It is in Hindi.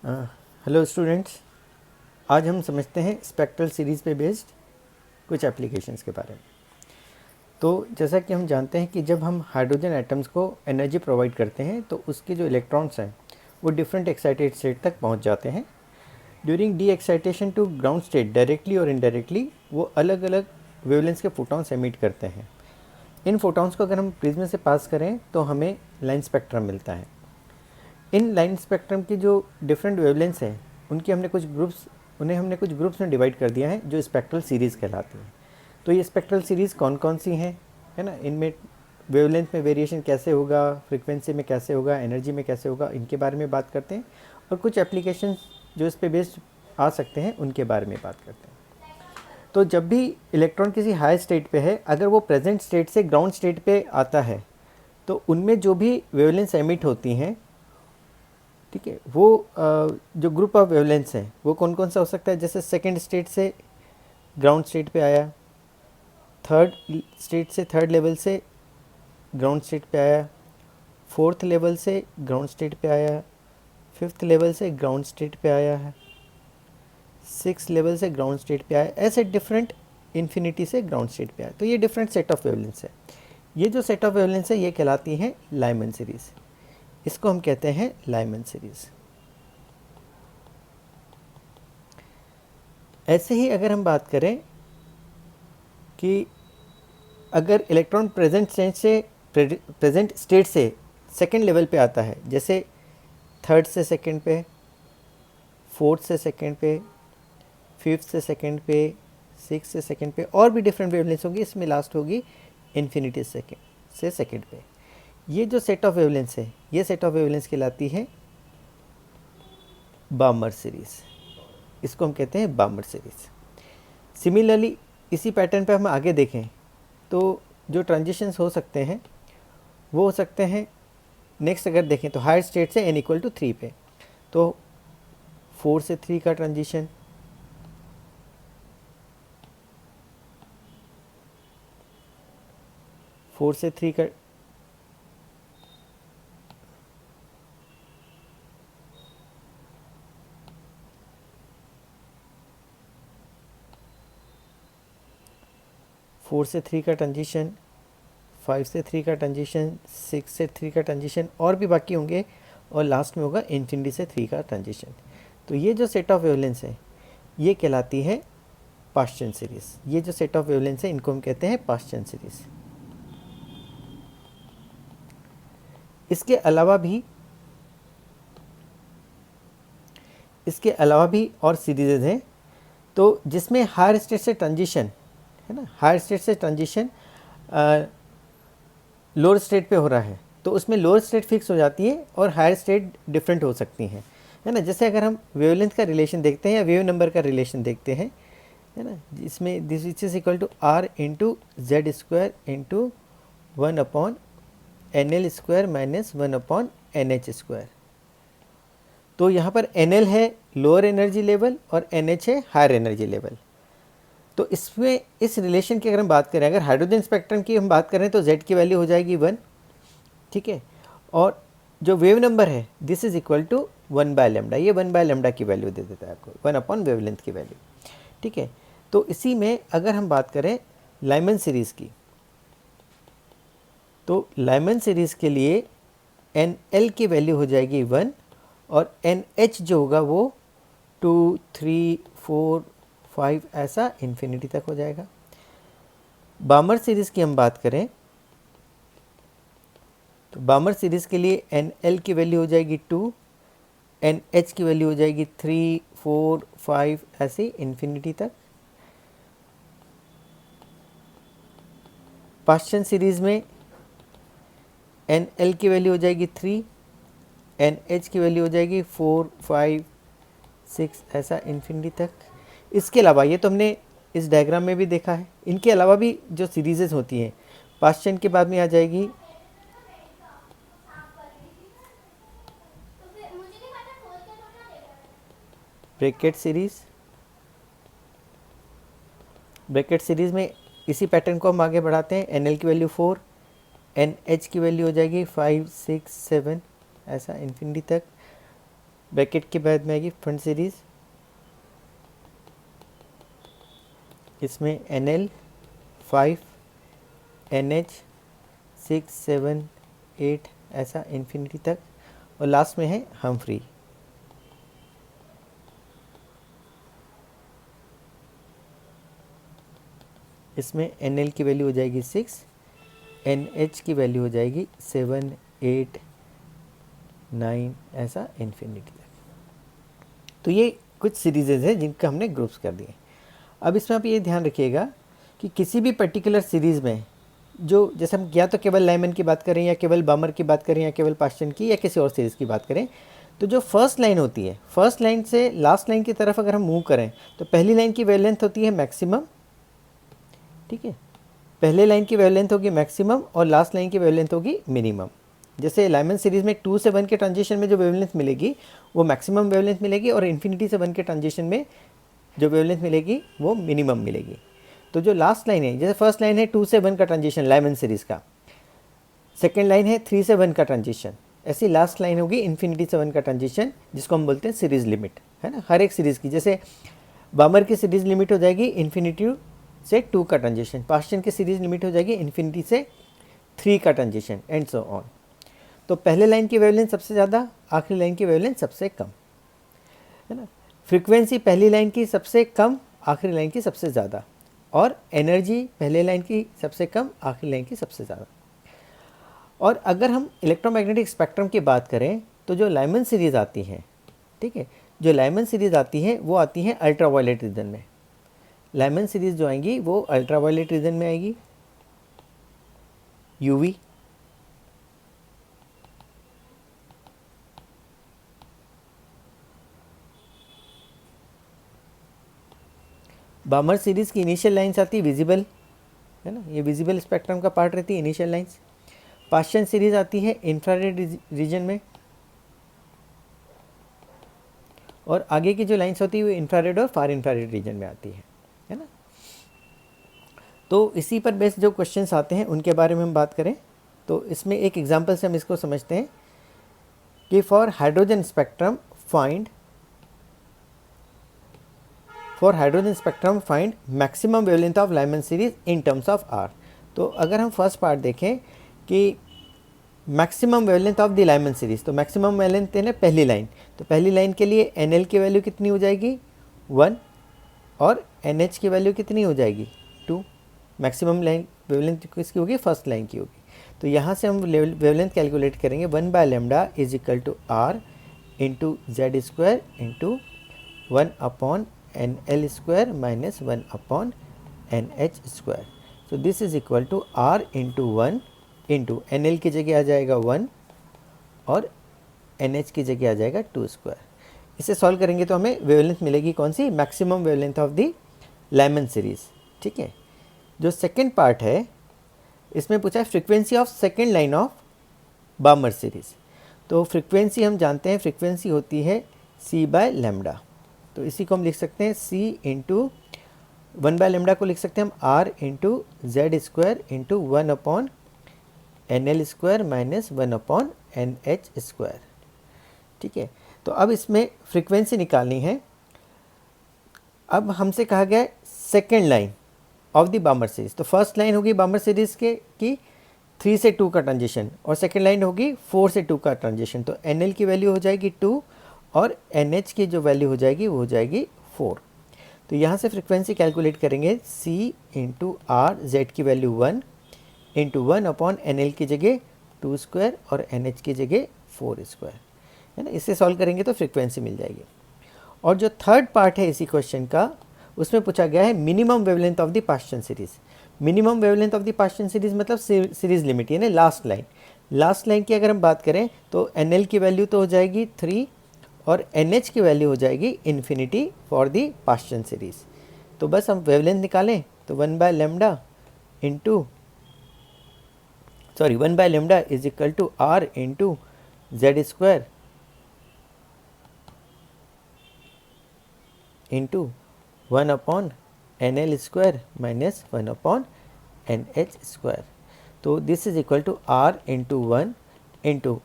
हेलो स्टूडेंट्स, आज हम समझते हैं स्पेक्ट्रल सीरीज़ पे बेस्ड कुछ एप्लीकेशंस के बारे में। तो जैसा कि हम जानते हैं कि जब हम हाइड्रोजन एटम्स को एनर्जी प्रोवाइड करते हैं तो उसके जो इलेक्ट्रॉन्स हैं वो डिफरेंट एक्साइटेड स्टेट तक पहुंच जाते हैं। During the excitation to ground state directly और इनडायरेक्टली वो अलग अलग वेवलेंथ के फोटॉन्स एमिट करते हैं। इन फोटॉन्स को अगर हम प्रिज्म से पास करें तो हमें लाइन स्पेक्ट्रम मिलता है। इन लाइन स्पेक्ट्रम की जो डिफरेंट वेवलेंथ्स हैं उन्हें हमने कुछ ग्रुप्स में डिवाइड कर दिया है जो स्पेक्ट्रल सीरीज़ कहलाती हैं। तो ये स्पेक्ट्रल सीरीज़ कौन कौन सी हैं, है ना, इनमें वेवलेंथ में वेरिएशन कैसे होगा, फ्रीक्वेंसी में कैसे होगा, एनर्जी में कैसे होगा, इनके बारे में बात करते हैं। और कुछ एप्लीकेशन जो इस पे बेस्ड आ सकते हैं उनके बारे में बात करते हैं। तो जब भी इलेक्ट्रॉन किसी हाई स्टेट पे है, अगर वो प्रेजेंट स्टेट से ग्राउंड स्टेट पे आता है तो उनमें जो भी वेवलेंथ्स एमिट होती हैं, ठीक है, वो जो ग्रुप ऑफ वेवलेंथ्स हैं वो कौन कौन सा हो सकता है। जैसे सेकंड स्टेट से ग्राउंड स्टेट पे आया, थर्ड स्टेट से थर्ड लेवल से ग्राउंड स्टेट पे आया, फोर्थ लेवल से ग्राउंड स्टेट पे आया, फिफ्थ लेवल से ग्राउंड स्टेट पे आया है, सिक्स लेवल से ग्राउंड स्टेट पे आया, ऐसे डिफरेंट इन्फिनिटी से ग्राउंड स्टेट पे आया। तो ये डिफरेंट सेट ऑफ वेवलेंथ्स है। ये जो सेट ऑफ वेवलेंथ्स है ये कहलाती हैं लाइमन सीरीज़। इसको हम कहते हैं लाइमन सीरीज़। ऐसे ही अगर हम बात करें कि अगर इलेक्ट्रॉन प्रेजेंट स्टेट से सेकेंड लेवल पे आता है, जैसे थर्ड से सेकेंड पे, फोर्थ से सेकेंड पे, फिफ्थ से सेकेंड पे, सिक्स से सेकेंड पे, और भी डिफरेंट वेवलेंथ्स होगी, इसमें लास्ट होगी इन्फिनिटी से सेकेंड पे। ये जो सेट ऑफ वेवलेंथ्स है ये सेट ऑफ वेवलेंथ्स कहलाती है बामर सीरीज़। इसको हम कहते हैं बामर सीरीज़। सिमिलरली इसी पैटर्न पे हम आगे देखें तो जो ट्रांजिशंस हो सकते हैं वो हो सकते हैं, नेक्स्ट अगर देखें तो हायर स्टेट से n=3 पे, तो 4 से 3 का ट्रांजिशन, 4 से 3 का, फोर से 3 का ट्रांजिशन, 5 से 3 का ट्रांजिशन, 6 से 3 का ट्रांजिशन, और भी बाकी होंगे, और लास्ट में होगा इन्फिनिटी से 3 का ट्रांजिशन। तो ये जो सेट ऑफ वेवलेंथ्स है ये कहलाती है पाश्चन सीरीज़। ये जो सेट ऑफ वेवलेंथ्स है इनको हम कहते हैं पाश्चन सीरीज़। इसके अलावा भी और सीरीज़ हैं, तो जिसमें हायर स्टेट से ट्रांजिशन, है ना, हायर स्टेट से ट्रांजिशन लोअर स्टेट पे हो रहा है तो उसमें लोअर स्टेट फिक्स हो जाती है और हायर स्टेट डिफरेंट हो सकती हैं, है ना। जैसे अगर हम वेवलेंथ का रिलेशन देखते हैं या वेव नंबर का रिलेशन देखते हैं, है ना, इसमें this is equal to R into Z square into 1/NL² minus 1/NH²। तो यहाँ पर NL है लोअर एनर्जी लेवल और NH है हायर एनर्जी लेवल। तो इसमें इस रिलेशन की अगर हम बात करें, अगर हाइड्रोजन स्पेक्ट्रम की हम बात करें तो Z की वैल्यू हो जाएगी 1, ठीक है, और जो वेव नंबर है दिस इज इक्वल टू 1/λ, ये 1/λ की वैल्यू दे देता है आपको, 1/वेवलेंथ की वैल्यू, ठीक है। तो इसी में अगर हम बात करें लाइमन सीरीज़ की, तो लाइमन सीरीज़ के लिए NL की वैल्यू हो जाएगी 1 और NH जो होगा वो 2, 3, 4, 5 ऐसा इन्फिनिटी तक हो जाएगा। बामर सीरीज़ की हम बात करें तो बामर सीरीज़ के लिए NL की वैल्यू हो जाएगी 2, NH की वैल्यू हो जाएगी 3, 4, 5 ऐसे इन्फिनिटी तक। पाश्चन सीरीज़ में NL की वैल्यू हो जाएगी 3, NH की वैल्यू हो जाएगी 4, 5, 6 ऐसा इन्फिनिटी तक। इसके अलावा ये तो हमने इस डायग्राम में भी देखा है, इनके अलावा भी जो सीरीज़ होती हैं पाश्चन के बाद में आ जाएगी ब्रैकेट सीरीज़। ब्रैकेट सीरीज़ में इसी पैटर्न को हम आगे बढ़ाते हैं, NL की वैल्यू 4, NH की वैल्यू हो जाएगी 5, 6, 7 ऐसा इन्फिनिटी तक। ब्रैकेट के बाद में आएगी फ्रंट सीरीज़, इसमें NL 5 NH 6 7 8 ऐसा इन्फिनिटी तक, और लास्ट में है हमफ्री। इसमें NL की वैल्यू हो जाएगी 6, NH की वैल्यू हो जाएगी 7 8 9 ऐसा इन्फिनिटी तक। तो ये कुछ सीरीजेज हैं जिनका हमने ग्रुप्स कर दिए। अब इसमें आप ये ध्यान रखिएगा कि किसी भी पर्टिकुलर सीरीज़ में जो, जैसे हम या तो केवल लाइमन की बात करें या केवल बामर की बात करें या केवल पास्टन की या किसी और सीरीज़ की बात करें, तो जो फर्स्ट लाइन होती है, फर्स्ट लाइन से लास्ट लाइन की तरफ अगर हम मूव करें तो पहली लाइन की वेवलेंथ होती है मैक्सिमम, ठीक है, पहले लाइन की वेवलेंथ होगी मैक्सिमम और लास्ट लाइन की वेवलेंथ होगी मिनिमम। जैसे लाइमन सीरीज़ में 2 से 1 के ट्रांजिशन में जो वेवलेंथ मिलेगी वो मैक्सिमम वेवलेंथ मिलेगी, और इन्फिनिटी से 1 के ट्रांजिशन में जो वेवलेंथ मिलेगी वो मिनिमम मिलेगी। तो जो लास्ट लाइन है, जैसे फर्स्ट लाइन है 2 से 1 का ट्रांजिशन लाइमन सीरीज़ का, सेकेंड लाइन है 3 से 1 का ट्रांजिशन, ऐसी लास्ट लाइन होगी इन्फिनिटी से 1 का ट्रांजिशन, जिसको हम बोलते हैं सीरीज़ लिमिट, है ना, हर एक सीरीज़ की। जैसे बामर की सीरीज़ लिमिट हो जाएगी इन्फिनिटी से 2 का ट्रांजिशन, पास्टन की सीरीज़ लिमिट हो जाएगी इन्फिनिटी से 3 का ट्रांजिशन, एंड सो ऑन। तो पहले लाइन की वेवलेंथ सबसे ज़्यादा, आखिरी लाइन की वेवलेंथ सबसे कम, है ना। फ्रीक्वेंसी पहली लाइन की सबसे कम, आखिरी लाइन की सबसे ज़्यादा, और एनर्जी पहले लाइन की सबसे कम, आखिरी लाइन की सबसे ज़्यादा। और अगर हम इलेक्ट्रोमैग्नेटिक स्पेक्ट्रम की बात करें तो जो लाइमन सीरीज़ आती है, ठीक है, जो लाइमन सीरीज़ आती है वो आती है अल्ट्रावायलेट रीजन में। लाइमन सीरीज़ जो आएंगी वो अल्ट्रावायलेट रीजन में आएगी, यूवी, बामर सीरीज़ की इनिशियल लाइंस आती है विजिबल, है ना, ये विजिबल स्पेक्ट्रम का पार्ट रहती है इनिशियल लाइंस। पास्टन सीरीज़ आती है इंफ्रारेड रीजन में, और आगे की जो लाइंस होती है वो इंफ्रारेड और फार इंफ्रारेड रीजन में आती है ना। तो इसी पर बेस्ड जो क्वेश्चंस आते हैं उनके बारे में हम बात करें तो इसमें एक एग्जांपल से हम इसको समझते हैं कि for hydrogen spectrum find maximum wavelength of Lyman series in terms of R. तो अगर हम फर्स्ट पार्ट देखें कि maximum wavelength of the Lyman series, तो मैक्सिमम वेवलेंथ है ना पहली लाइन, तो पहली लाइन के लिए NL की वैल्यू कितनी हो जाएगी 1, और NH की वैल्यू कितनी हो जाएगी 2। मैक्सिमम लाइन वेवलेंथ किसकी होगी, फर्स्ट लाइन की होगी। तो यहाँ से हम वेवलेंथ कैलकुलेट करेंगे 1/λ is equal to R into Z square into 1/NL square minus 1/NH square. तो this is equal to R into 1 into NL की जगह आ जाएगा 1 और NH की जगह आ जाएगा 2 स्क्वायर। इसे सॉल्व करेंगे तो हमें वेवलेंथ मिलेगी कौन सी, maximum wavelength of the Lyman series, ठीक है। जो सेकेंड पार्ट है इसमें पूछा है frequency of second line of Balmer series. तो फ्रीक्वेंसी हम जानते हैं, फ्रीक्वेंसी होती है C/λ। तो इसी को हम लिख सकते हैं C इंटू 1/λ को लिख सकते हैं हम R into Z square into 1/NL square minus 1/NH square, ठीक है। तो अब इसमें फ्रीक्वेंसी निकालनी है। अब हमसे कहा गया है second line of the बामर series. तो फर्स्ट लाइन होगी बामर सीरीज के की 3 से 2 का ट्रांजिशन, और सेकेंड लाइन होगी 4 से 2 का ट्रांजिशन। तो NL की वैल्यू हो जाएगी 2 और NH की जो वैल्यू हो जाएगी वो हो जाएगी 4। तो यहाँ से फ्रीक्वेंसी कैलकुलेट करेंगे C इंटू R, Z की वैल्यू 1 इंटू 1/NL की जगह 2 स्क्वायर और NH की जगह 4 स्क्वायर, है ना। इससे सॉल्व करेंगे तो फ्रीक्वेंसी मिल जाएगी। और जो थर्ड पार्ट है इसी क्वेश्चन का, उसमें पूछा गया है minimum wavelength of the Paschen series. Minimum wavelength of the Paschen series मतलब सीरीज लिमिट, यानी लास्ट लाइन। लास्ट लाइन की अगर हम बात करें तो NL की वैल्यू तो हो जाएगी 3 और NH की वैल्यू हो जाएगी infinity for the Paschen series. तो बस हम वेवलेंथ निकालें तो 1/λ is equal to R into Z square into 1/NL square minus 1/NH square. तो this is equal to R into 1 into